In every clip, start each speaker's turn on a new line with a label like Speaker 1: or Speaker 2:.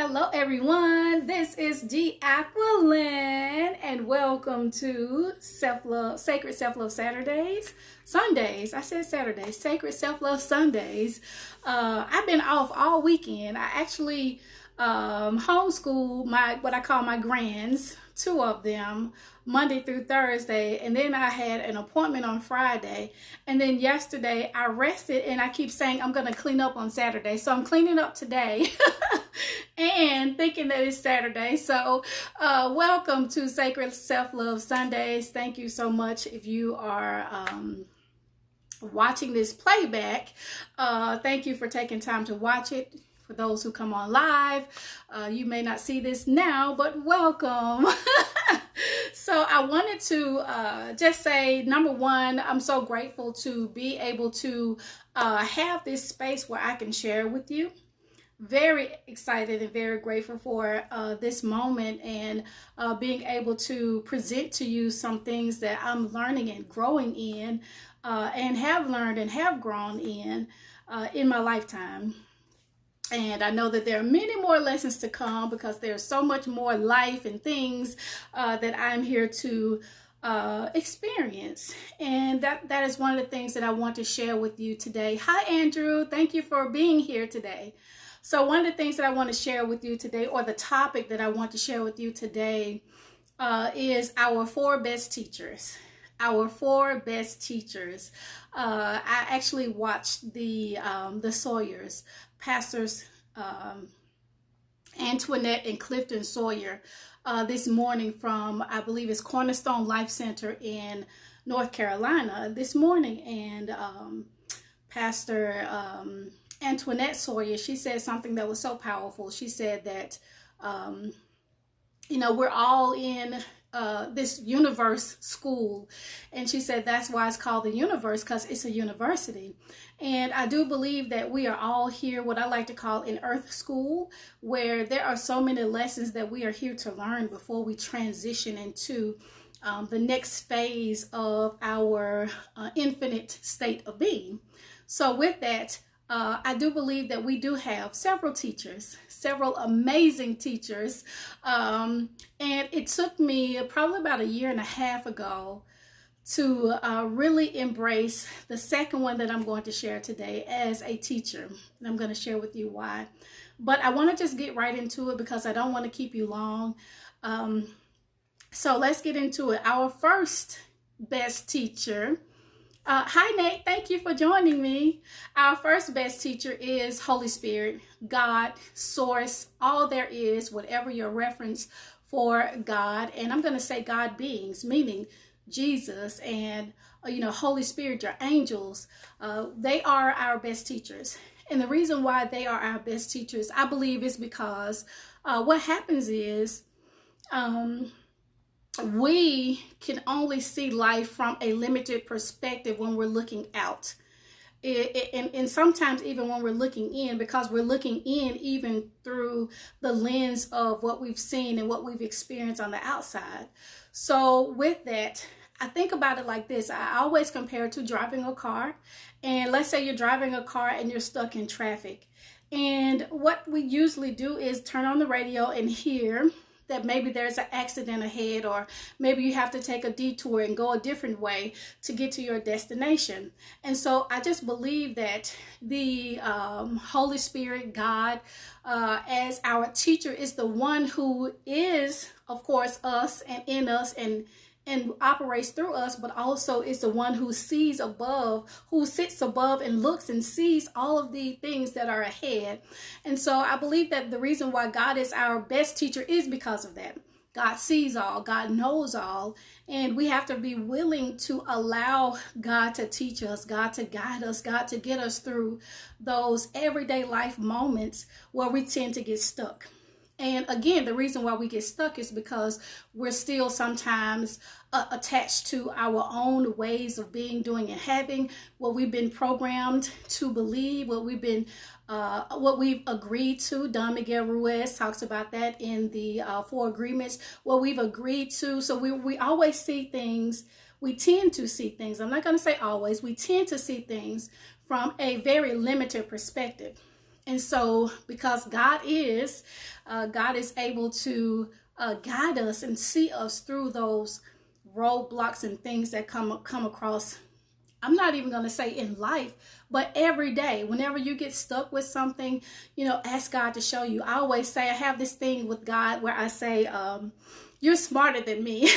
Speaker 1: Hello, everyone. This is G. Aquilyn, and welcome to Sacred Self Love Sundays. I said Saturdays, Sacred Self Love Sundays. I've been off all weekend. I actually homeschooled what I call my grands, two of them, Monday through Thursday, and then I had an appointment on Friday, and then yesterday I rested, and I keep saying I'm going to clean up on Saturday, so I'm cleaning up today and thinking that it's Saturday. So welcome to Sacred Self-Love Sundays. Thank you so much if you are watching this playback. Thank you for taking time to watch it. For those who come on live, you may not see this now, but welcome. So I wanted to just say, number one, I'm so grateful to be able to have this space where I can share with you. Very excited and very grateful for this moment and being able to present to you some things that I'm learning and growing in and have learned and have grown in my lifetime. And I know that there are many more lessons to come because there's so much more life and things that I'm here to experience. And that is one of the things that I want to share with you today. Hi, Andrew. Thank you for being here today. So one of the things that I want to share with you today, or the topic that I want to share with you today, is our four best teachers. Our four best teachers. I actually watched the Sawyers, Pastors Antoinette and Clifton Sawyer, this morning from, I believe it's Cornerstone Life Center in North Carolina this morning. And Pastor Antoinette Sawyer, she said something that was so powerful. She said that, we're all in this universe school. And she said that's why it's called the universe, because it's a university. And I do believe that we are all here, what I like to call an earth school, where there are so many lessons that we are here to learn before we transition into the next phase of our infinite state of being. So with that, I do believe that we do have several teachers, several amazing teachers. And it took me probably about a year and a half ago to really embrace the second one that I'm going to share today as a teacher. And I'm going to share with you why. But I want to just get right into it because I don't want to keep you long. So let's get into it. Our first best teacher. Hi, Nate. Thank you for joining me. Our first best teacher is Holy Spirit, God, Source, all there is, whatever your reference for God. And I'm going to say God beings, meaning Jesus and, Holy Spirit, your angels. They are our best teachers. And the reason why they are our best teachers, I believe, is because what happens is, we can only see life from a limited perspective when we're looking out. And sometimes even when we're looking in, because we're looking in even through the lens of what we've seen and what we've experienced on the outside. So with that, I think about it like this. I always compare it to driving a car. And let's say you're driving a car and you're stuck in traffic. And what we usually do is turn on the radio and hear that maybe there's an accident ahead, or maybe you have to take a detour and go a different way to get to your destination. And so I just believe that the Holy Spirit, God, as our teacher, is the one who is, of course, us and in us and operates through us, but also is the one who sees above, who sits above and looks and sees all of the things that are ahead. And so I believe that the reason why God is our best teacher is because of that. God sees all, God knows all, and we have to be willing to allow God to teach us, God to guide us, God to get us through those everyday life moments where we tend to get stuck. And again, the reason why we get stuck is because we're still sometimes attached to our own ways of being, doing, and having, what we've been programmed to believe, what we've agreed to. Don Miguel Ruiz talks about that in the Four Agreements, what we've agreed to. So we always see things, we tend to see things, I'm not going to say always, we tend to see things from a very limited perspective. And so, because God is able to guide us and see us through those roadblocks and things that come across. I'm not even going to say in life, but every day, whenever you get stuck with something, ask God to show you. I always say, I have this thing with God where I say, you're smarter than me.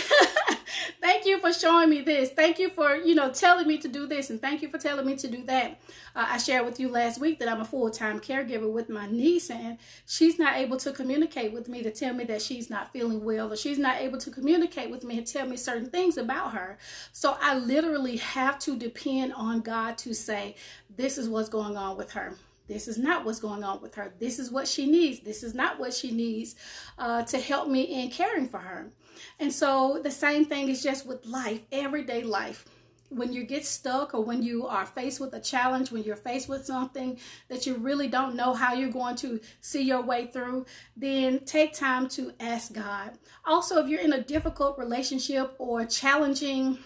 Speaker 1: Thank you for showing me this. Thank you for, telling me to do this. And thank you for telling me to do that. I shared with you last week that I'm a full-time caregiver with my niece, and she's not able to communicate with me to tell me that she's not feeling well, or she's not able to communicate with me and tell me certain things about her. So I literally have to depend on God to say, this is what's going on with her. This is not what's going on with her. This is what she needs. This is not what she needs to help me in caring for her. And so the same thing is just with life, everyday life. When you get stuck, or when you are faced with a challenge, when you're faced with something that you really don't know how you're going to see your way through, then take time to ask God. Also, if you're in a difficult relationship or challenging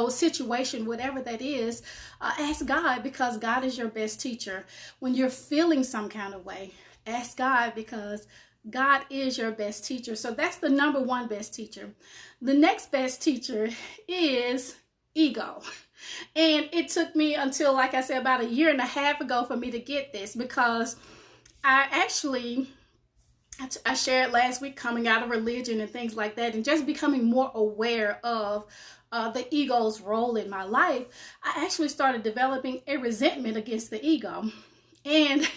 Speaker 1: situation, whatever that is, ask God, because God is your best teacher. When you're feeling some kind of way, ask God, because God is your best teacher. So that's the number one best teacher. The next best teacher is ego. And it took me until, like I said, about a year and a half ago for me to get this, because I shared last week coming out of religion and things like that, and just becoming more aware of the ego's role in my life. I actually started developing a resentment against the ego. And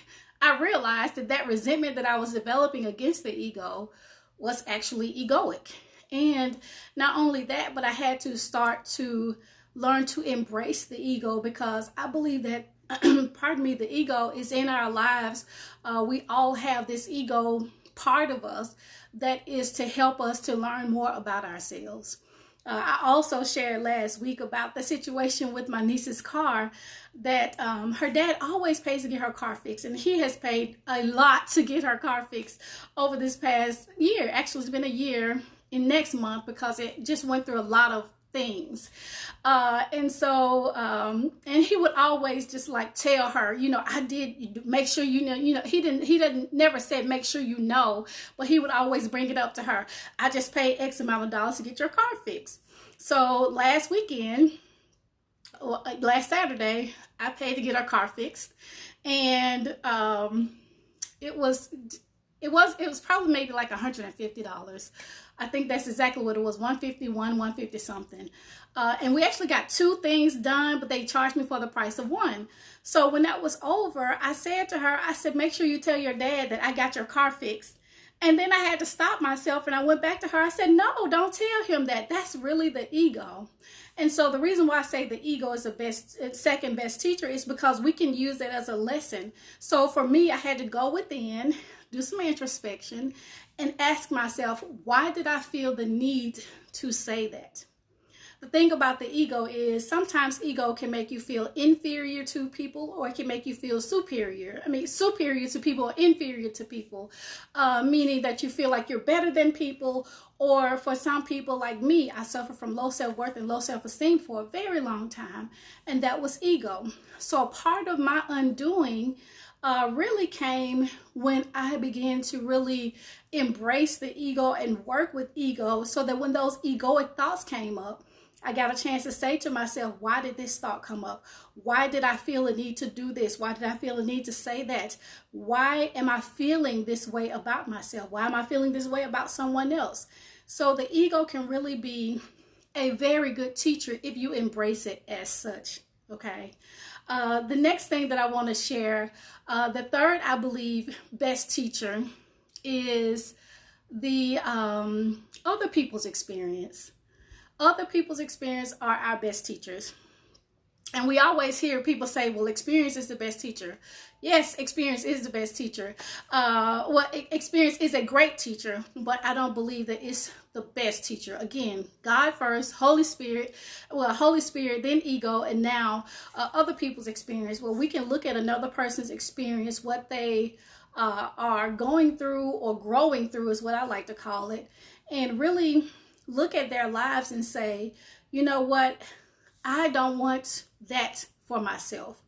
Speaker 1: I realized that resentment that I was developing against the ego was actually egoic. And not only that, but I had to start to learn to embrace the ego, because I believe that the ego is in our lives. We all have this ego part of us that is to help us to learn more about ourselves. I also shared last week about the situation with my niece's car, that her dad always pays to get her car fixed, and he has paid a lot to get her car fixed over this past year. Actually, it's been a year in next month, because it just went through a lot of things. And he would always just like tell her, I did make sure he didn't never said make sure but he would always bring it up to her. I just paid X amount of dollars to get your car fixed. So last Saturday, I paid to get her car fixed, and it was probably maybe like $150. I think that's exactly what it was, $150 something. And we actually got two things done, but they charged me for the price of one. So when that was over, I said to her, make sure you tell your dad that I got your car fixed. And then I had to stop myself, and I went back to her. I said, no, don't tell him that. That's really the ego. And so the reason why I say the ego is the second best teacher is because we can use it as a lesson. So for me, I had to go within, do some introspection, and ask myself, why did I feel the need to say that? The thing about the ego is sometimes ego can make you feel inferior to people, or it can make you feel superior. Superior to people or inferior to people, meaning that you feel like you're better than people. Or for some people like me, I suffer from low self-worth and low self-esteem for a very long time, and that was ego. So part of my undoing really came when I began to really embrace the ego and work with ego, so that when those egoic thoughts came up, I got a chance to say to myself, why did this thought come up? Why did I feel a need to do this? Why did I feel a need to say that? Why am I feeling this way about myself? Why am I feeling this way about someone else? So the ego can really be a very good teacher if you embrace it as such. Okay. The next thing that I want to share, the third, I believe, best teacher is the other people's experience. Other people's experience are our best teachers. And we always hear people say, well, experience is the best teacher. Yes, experience is the best teacher. Experience is a great teacher, but I don't believe that it's the best teacher. Again, God first, Holy Spirit, then ego, and now other people's experience. Well, we can look at another person's experience, what they are going through or growing through is what I like to call it, and really look at their lives and say, you know what? I don't want that for myself.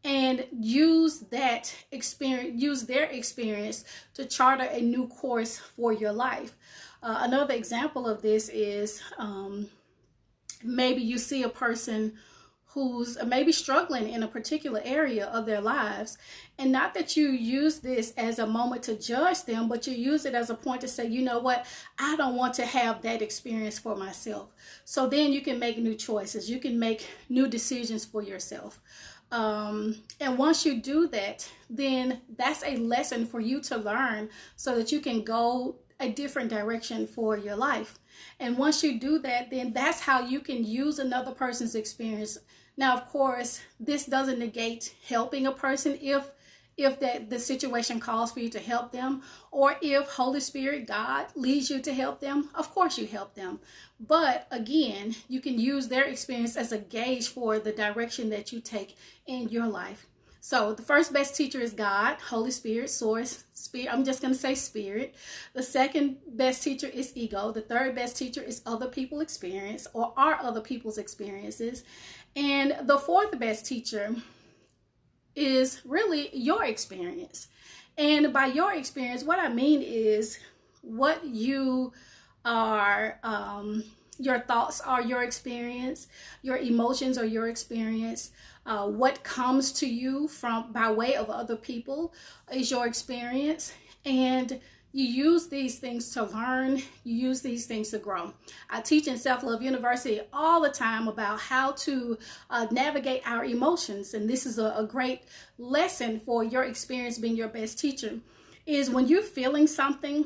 Speaker 1: and use that experience, use their experience to charter a new course for your life. Another example of this is maybe you see a person who's maybe struggling in a particular area of their lives, and not that you use this as a moment to judge them, but you use it as a point to say, you know what, I don't want to have that experience for myself. So then you can make new choices, you can make new decisions for yourself. And once you do that, then that's a lesson for you to learn so that you can go a different direction for your life. And once you do that, then that's how you can use another person's experience. Now, of course, this doesn't negate helping a person if that the situation calls for you to help them, or if Holy Spirit, God, leads you to help them. Of course you help them. But again, you can use their experience as a gauge for the direction that you take in your life. So the first best teacher is God, Holy Spirit, source, spirit. I'm just going to say spirit. The second best teacher is ego. The third best teacher is other people's experience, or are other people's experiences. And the fourth best teacher is really your experience. And by your experience, what I mean is what you are, your thoughts are your experience, your emotions are your experience, what comes to you from by way of other people is your experience. And you use these things to learn, you use these things to grow. I teach in Self Love University all the time about how to navigate our emotions. And this is a great lesson for your experience being your best teacher, is when you're feeling something.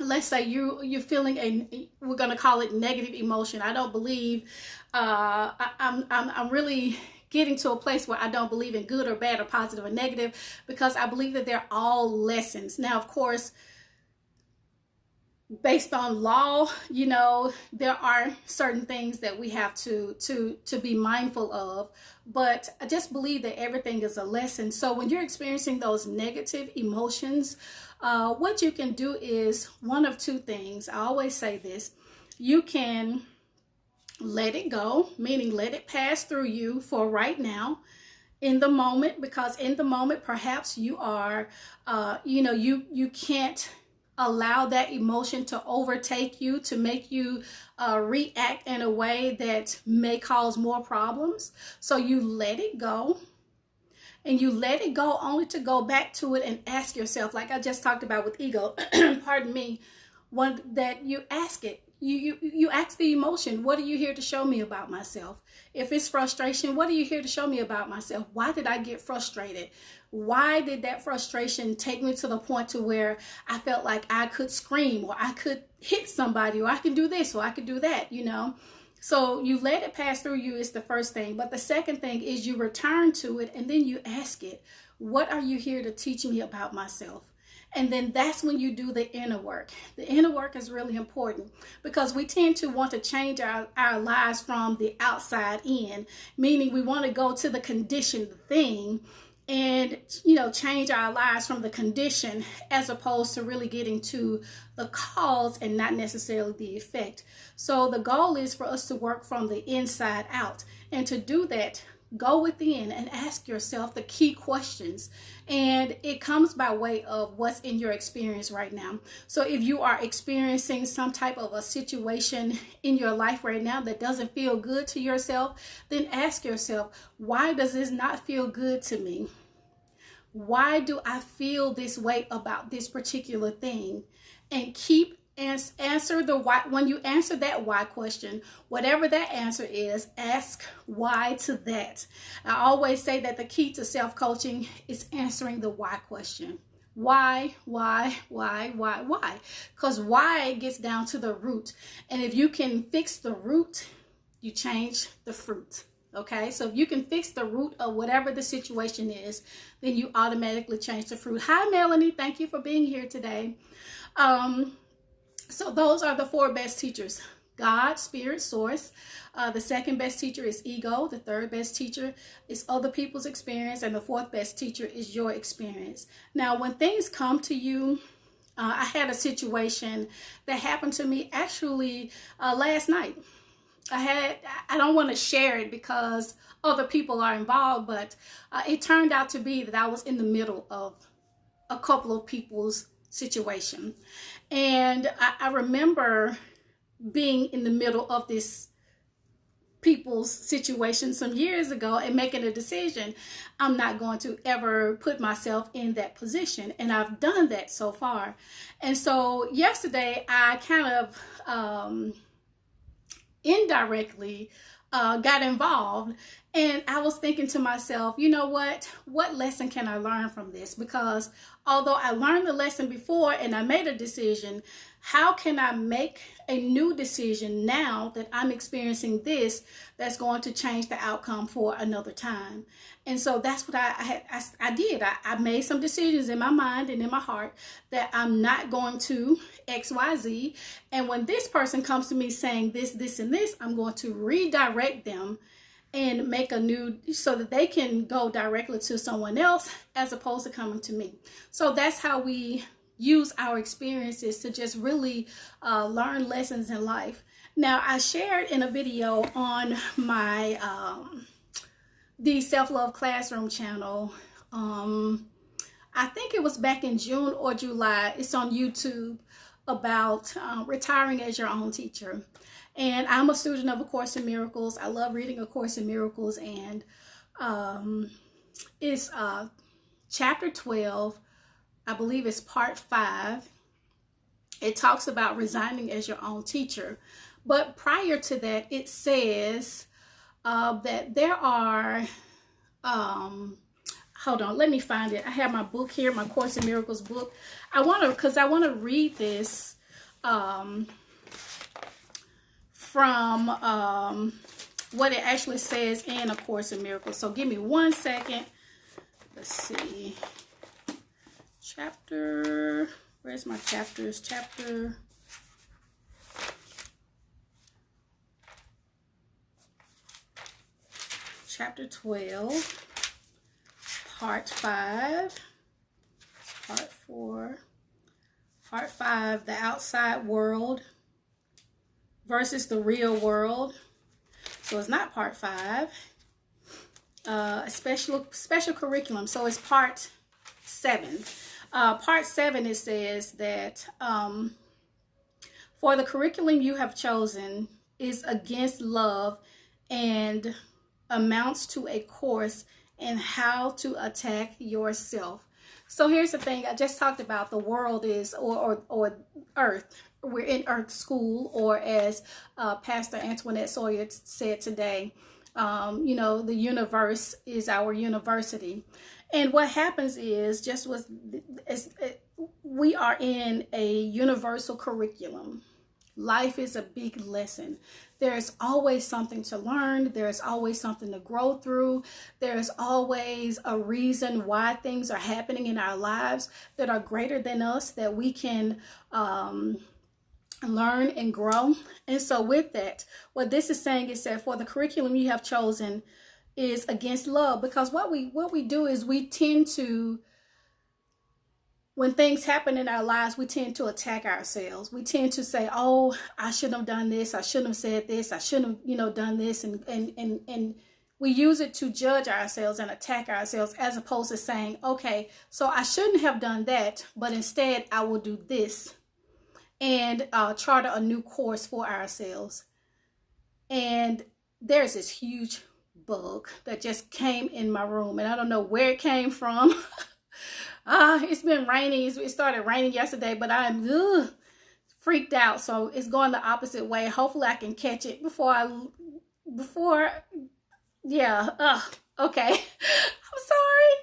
Speaker 1: Let's say you're feeling we're going to call it negative emotion. I don't believe, I'm really getting to a place where I don't believe in good or bad or positive or negative, because I believe that they're all lessons. Now, of course, based on law, there are certain things that we have to be mindful of, but I just believe that everything is a lesson. So when you're experiencing those negative emotions, what you can do is one of two things. I always say this: you can let it go, meaning let it pass through you for right now, in the moment, because in the moment perhaps you are you can't allow that emotion to overtake you, to make you react in a way that may cause more problems. So you let it go, and you let it go only to go back to it and ask yourself, like I just talked about with ego, pardon me, that you ask it. You ask the emotion, what are you here to show me about myself? If it's frustration, what are you here to show me about myself? Why did I get frustrated? Why did that frustration take me to the point to where I felt like I could scream, or I could hit somebody, or I can do this, or I could do that, So you let it pass through you is the first thing. But the second thing is you return to it, and then you ask it, what are you here to teach me about myself? And then that's when you do the inner work. The inner work is really important, because we tend to want to change our lives from the outside in, meaning we want to go to the conditioned thing and, change our lives from the condition, as opposed to really getting to the cause and not necessarily the effect. So the goal is for us to work from the inside out. And to do that, go within and ask yourself the key questions. And it comes by way of what's in your experience right now. So if you are experiencing some type of a situation in your life right now that doesn't feel good to yourself, then ask yourself, why does this not feel good to me? Why do I feel this way about this particular thing? And answer the why. When you answer that why question, whatever that answer is, ask why to that. I always say that the key to self-coaching is answering the why question. Why? Because why gets down to the root. And if you can fix the root, you change the fruit. Okay, so if you can fix the root of whatever the situation is, then you automatically change the fruit. Hi, Melanie. Thank you for being here today. So those are the four best teachers: God, spirit, source. The second best teacher is ego. The third best teacher is other people's experience. And the fourth best teacher is your experience. Now, when things come to you, I had a situation that happened to me actually last night. I don't want to share it because other people are involved, but it turned out to be that I was in the middle of a couple of people's situation. And I remember being in the middle of this people's situation some years ago and making a decision. I'm not going to ever put myself in that position, and I've done that so far. And so yesterday I kind of indirectly got involved, and I was thinking to myself, you know what lesson can I learn from this? Because although I learned the lesson before and I made a decision, how can I make a new decision now that I'm experiencing this that's going to change the outcome for another time? And so that's what I did. I made some decisions in my mind and in my heart that I'm not going to XYZ. And when this person comes to me saying this, and this, I'm going to redirect them and make a new, so that they can go directly to someone else as opposed to coming to me. So that's how we use our experiences to just really learn lessons in life. Now, I shared in a video on my the Self-Love Classroom channel. I think it was back in June or July. It's on YouTube, about retiring as your own teacher. And I'm a student of A Course in Miracles. I love reading A Course in Miracles, and it's chapter 12. I believe it's part 5. It talks about resigning as your own teacher. But prior to that, it says that there are, hold on, let me find it. I have my book here, my Course in Miracles book. I want to read this from what it actually says in A Course in Miracles. So give me one second. Let's see. Chapter, where's my chapters? Chapter 12, part 5, part 4, part 5, the outside world versus the real world. So it's not part 5. A special curriculum. So it's part 7. Part 7, it says that for the curriculum you have chosen is against love and amounts to a course in how to attack yourself. So here's the thing. I just talked about the world is, or earth. We're in earth school, or as Pastor Antoinette Sawyer said today, you know, the universe is our university. And what happens is, we are in a universal curriculum. Life is a big lesson. There's always something to learn. There's always something to grow through. There's always a reason why things are happening in our lives that are greater than us, that we can learn and grow. And so with that, what this is saying is that for the curriculum you have chosen is against love, because what we do is we tend to, when things happen in our lives, we tend to attack ourselves. We tend to say, oh, I shouldn't have done this. I shouldn't have said this. I shouldn't have, done this. And we use it to judge ourselves and attack ourselves, as opposed to saying, okay, so I shouldn't have done that, but instead I will do this, and charter a new course for ourselves. And there's this huge bug that just came in my room, and I don't know where it came from. It's been raining. It started raining yesterday, but I'm freaked out. So it's going the opposite way. Hopefully I can catch it before, yeah. Okay. I'm sorry.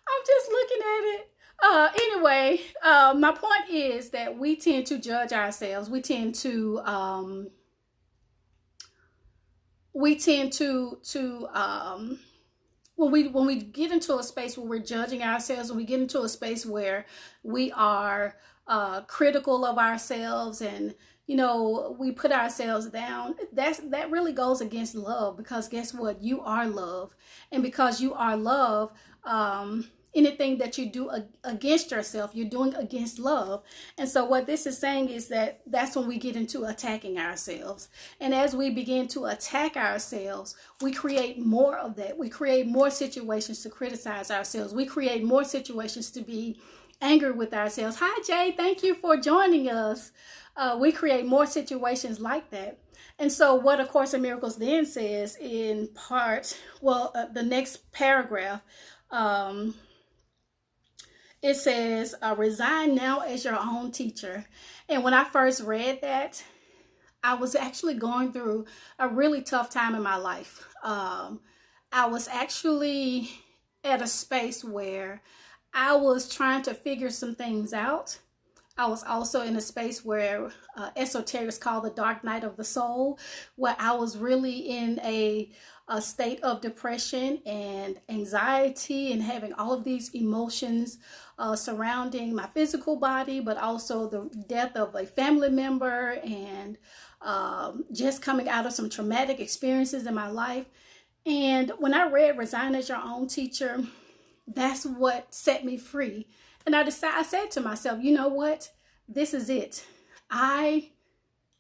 Speaker 1: I'm just looking at it. Anyway, my point is that we tend to judge ourselves. We tend to when we get into a space where we're judging ourselves, when we get into a space where we are critical of ourselves, and we put ourselves down, that really goes against love, because guess what? You are love. And because you are love, anything that you do against yourself, you're doing against love. And so what this is saying is that that's when we get into attacking ourselves. And as we begin to attack ourselves, we create more of that. We create more situations to criticize ourselves. We create more situations to be angry with ourselves. Hi, Jay. Thank you for joining us. We create more situations like that. And so what A Course in Miracles then says in part, the next paragraph, it says, resign now as your own teacher. And when I first read that, I was actually going through a really tough time in my life. I was actually at a space where I was trying to figure some things out. I was also in a space where esoterics call the dark night of the soul, where I was really in a state of depression and anxiety and having all of these emotions surrounding my physical body, but also the death of a family member and just coming out of some traumatic experiences in my life. And when I read Resign as Your Own Teacher, that's what set me free. And I said to myself, you know what? This is it. I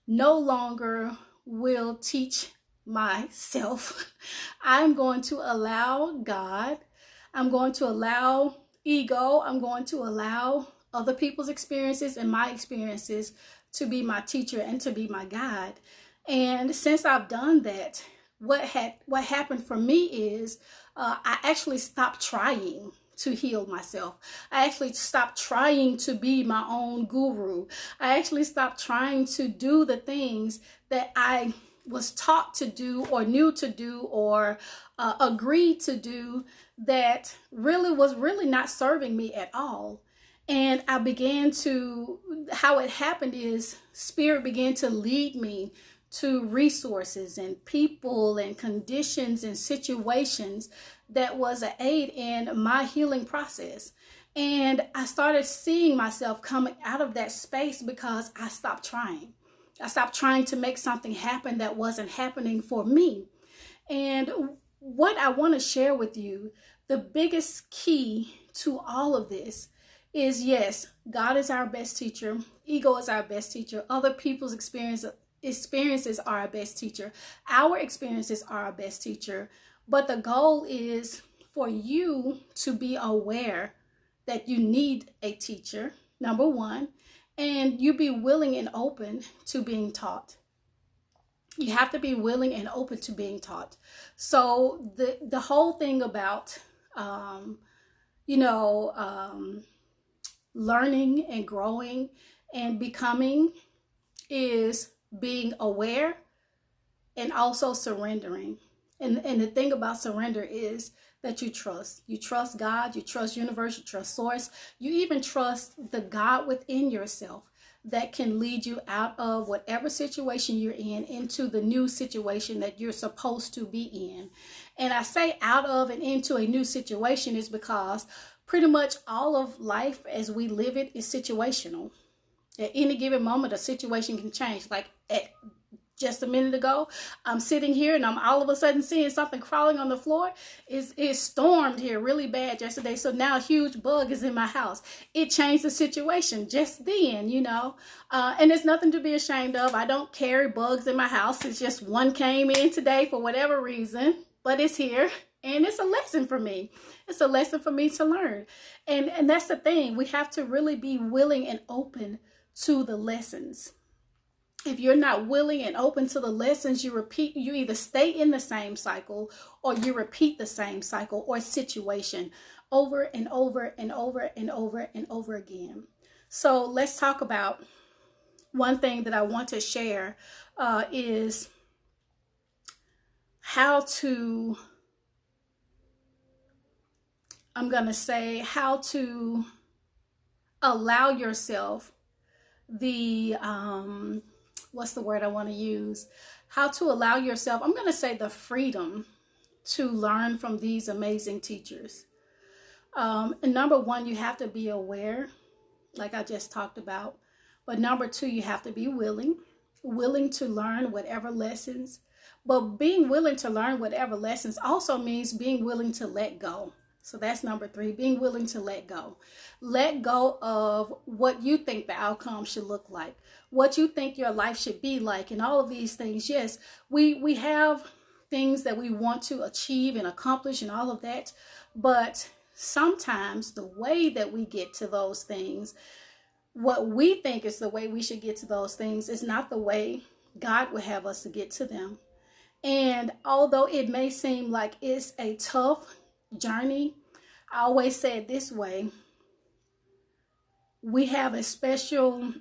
Speaker 1: no longer will teach myself. I'm going to allow God. I'm going to allow ego. I'm going to allow other people's experiences and my experiences to be my teacher and to be my guide. And since I've done that, what happened for me is I actually stopped trying to heal myself. I actually stopped trying to be my own guru. I actually stopped trying to do the things that I was taught to do or knew to do or agreed to do that was really not serving me at all. And I began to, how it happened is Spirit began to lead me to resources and people and conditions and situations that was an aid in my healing process. And I started seeing myself coming out of that space because I stopped trying. I stopped trying to make something happen that wasn't happening for me. And what I want to share with you, the biggest key to all of this is, yes, God is our best teacher. Ego is our best teacher. Other people's experiences are our best teacher. Our experiences are our best teacher. But the goal is for you to be aware that you need a teacher, number one, and you be willing and open to being taught. You have to be willing and open to being taught. So the whole thing about, learning and growing and becoming is being aware and also surrendering. And the thing about surrender is that you trust. You trust God, you trust universe, you trust source. You even trust the God within yourself that can lead you out of whatever situation you're in into the new situation that you're supposed to be in. And I say out of and into a new situation is because pretty much all of life as we live it is situational. At any given moment, a situation can change. Like just a minute ago, I'm sitting here and I'm all of a sudden seeing something crawling on the floor. It stormed here really bad yesterday. So now a huge bug is in my house. It changed the situation just then, and it's nothing to be ashamed of. I don't carry bugs in my house. It's just one came in today for whatever reason, but it's here and it's a lesson for me. It's a lesson for me to learn. And that's the thing. We have to really be willing and open to the lessons. If you're not willing and open to the lessons, you either stay in the same cycle or you repeat the same cycle or situation over and over and over and over and over again. So let's talk about one thing that I want to share is how to allow yourself what's the word I want to use? How to allow yourself, I'm going to say the freedom to learn from these amazing teachers. And number one, you have to be aware, like I just talked about. But number two, you have to be willing to learn whatever lessons. But being willing to learn whatever lessons also means being willing to let go. So that's number 3, being willing to let go. Let go of what you think the outcome should look like, what you think your life should be like, and all of these things. Yes, we have things that we want to achieve and accomplish and all of that, but sometimes the way that we get to those things, what we think is the way we should get to those things, is not the way God would have us to get to them. And although it may seem like it's a tough journey, I always say it this way: we have a special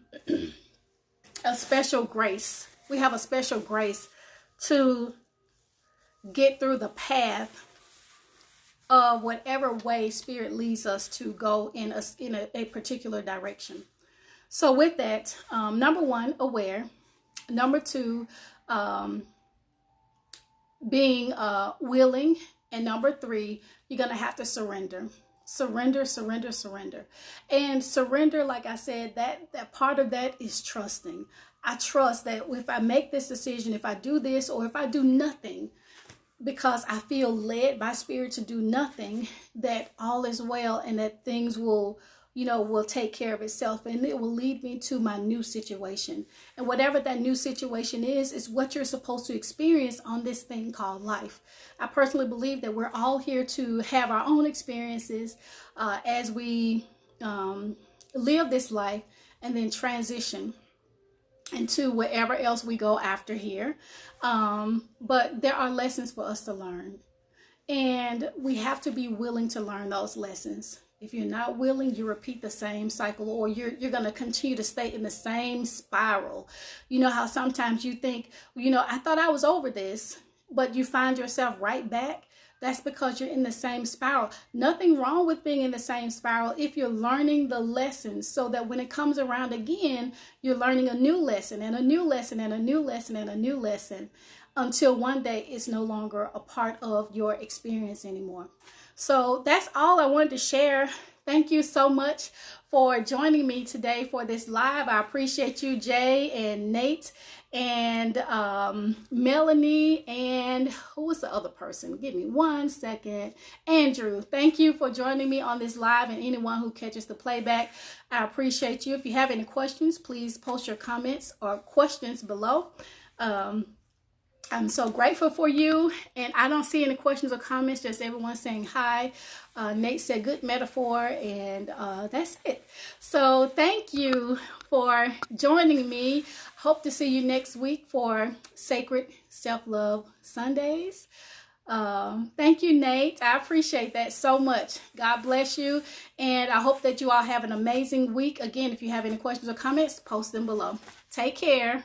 Speaker 1: grace. We have a special grace to get through the path of whatever way Spirit leads us to go in a particular direction. So with that, number 1, aware. Number 2, being willing. And number 3, you're going to have to surrender. Surrender. And surrender, like I said, that part of that is trusting. I trust that if I make this decision, if I do this, or if I do nothing, because I feel led by Spirit to do nothing, that all is well and that things will take care of itself, and it will lead me to my new situation. And whatever that new situation is what you're supposed to experience on this thing called life. I personally believe that we're all here to have our own experiences as we live this life and then transition into wherever else we go after here. But there are lessons for us to learn, and we have to be willing to learn those lessons. If you're not willing, you repeat the same cycle, or you're going to continue to stay in the same spiral. You know how sometimes you think, I thought I was over this, but you find yourself right back. That's because you're in the same spiral. Nothing wrong with being in the same spiral if you're learning the lessons, so that when it comes around again, you're learning a new lesson and a new lesson and a new lesson and a new lesson, until one day it's no longer a part of your experience anymore. So that's all I wanted to share. Thank you so much for joining me today for this live. I appreciate you, Jay and Nate and Melanie, and who was the other person? Give me one second. Andrew. Thank you for joining me on this live, and anyone who catches the playback. I appreciate you. If you have any questions, please post your comments or questions below. I'm so grateful for you, and I don't see any questions or comments, just everyone saying hi. Nate said good metaphor, and that's it. So thank you for joining me. Hope to see you next week for Sacred Self-Love Sundays. Thank you, Nate. I appreciate that so much. God bless you, and I hope that you all have an amazing week. Again, if you have any questions or comments, post them below. Take care.